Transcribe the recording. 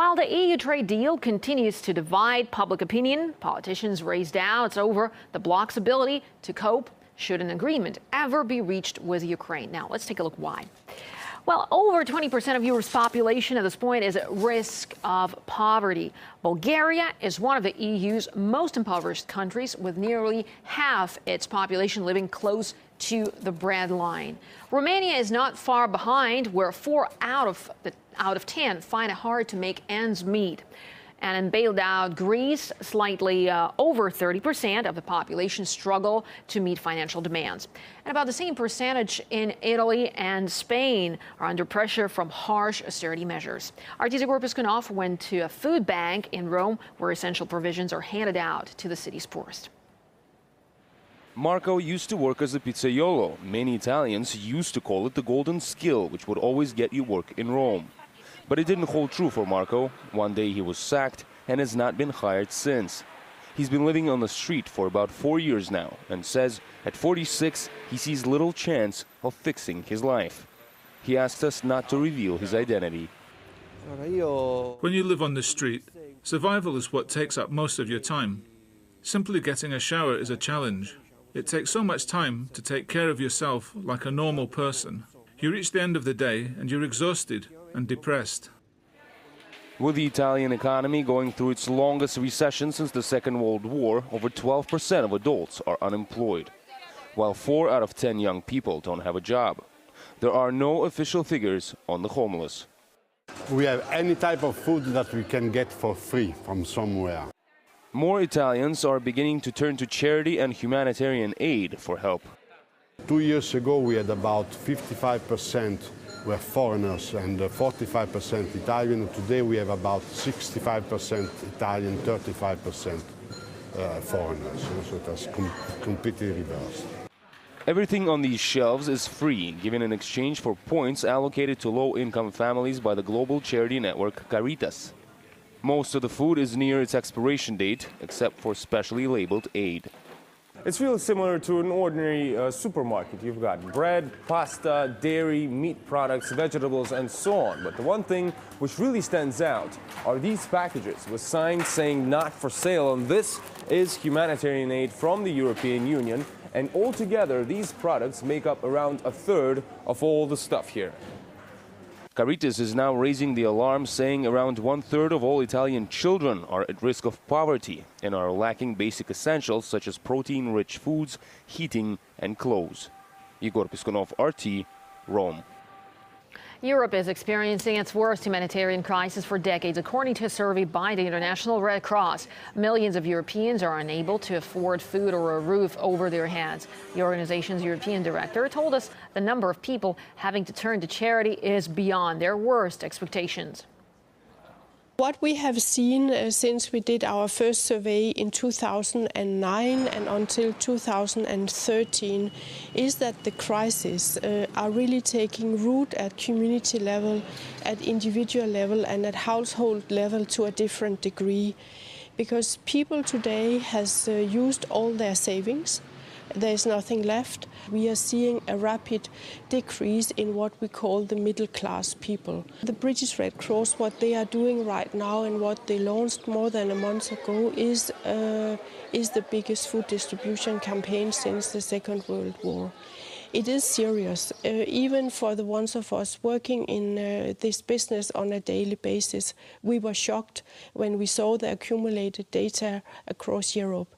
While the EU trade deal continues to divide public opinion, politicians raise doubts over the bloc's ability to cope should an agreement ever be reached with Ukraine. Now, let's take a look why. Well, over 20% of Europe's population at this point is at risk of poverty. Bulgaria is one of the EU's most impoverished countries, with nearly half its population living close to the breadline. Romania is not far behind, where 4 out of 10 find it hard to make ends meet. And in bailed out Greece, slightly over 30% of the population struggle to meet financial demands. And about the same percentage in Italy and Spain are under pressure from harsh austerity measures. Artisa Gorpiskunov went to a food bank in Rome, where essential provisions are handed out to the city's poorest. Marco used to work as a pizzaiolo. Many Italians used to call it the golden skill, which would always get you work in Rome. But it didn't hold true for Marco. One day he was sacked and has not been hired since. He's been living on the street for about 4 years now and says at 46 he sees little chance of fixing his life. He asked us not to reveal his identity. When you live on the street, survival is what takes up most of your time. Simply getting a shower is a challenge. It takes so much time to take care of yourself like a normal person. You reach the end of the day and you're exhausted and depressed. With the Italian economy going through its longest recession since the Second World War, over 12% of adults are unemployed, while 4 out of 10 young people don't have a job. There are no official figures on the homeless. We have any type of food that we can get for free from somewhere. More Italians are beginning to turn to charity and humanitarian aid for help. 2 years ago, we had about 55% were foreigners and 45% Italian. Today, we have about 65% Italian, 35% foreigners. So it has completely reversed. Everything on these shelves is free, given in exchange for points allocated to low-income families by the global charity network Caritas. Most of the food is near its expiration date, except for specially labeled aid. It's really similar to an ordinary supermarket. You've got bread, pasta, dairy, meat products, vegetables, and so on. But the one thing which really stands out are these packages with signs saying "not for sale," and this is humanitarian aid from the European Union. And altogether, these products make up around a third of all the stuff here. Caritas is now raising the alarm, saying around 1/3 of all Italian children are at risk of poverty and are lacking basic essentials such as protein-rich foods, heating, and clothes. Igor Piskunov, RT, Rome. Europe is experiencing its worst humanitarian crisis for decades, according to a survey by the International Red Cross. Millions of Europeans are unable to afford food or a roof over their heads. The organization's European director told us the number of people having to turn to charity is beyond their worst expectations. What we have seen since we did our first survey in 2009 and until 2013 is that the crises are really taking root at community level, at individual level and at household level to a different degree. Because people today has used all their savings. There is nothing left. We are seeing a rapid decrease in what we call the middle class people. The British Red Cross, what they are doing right now and what they launched more than a month ago is the biggest food distribution campaign since the Second World War. It is serious, even for the ones of us working in this business on a daily basis. We were shocked when we saw the accumulated data across Europe.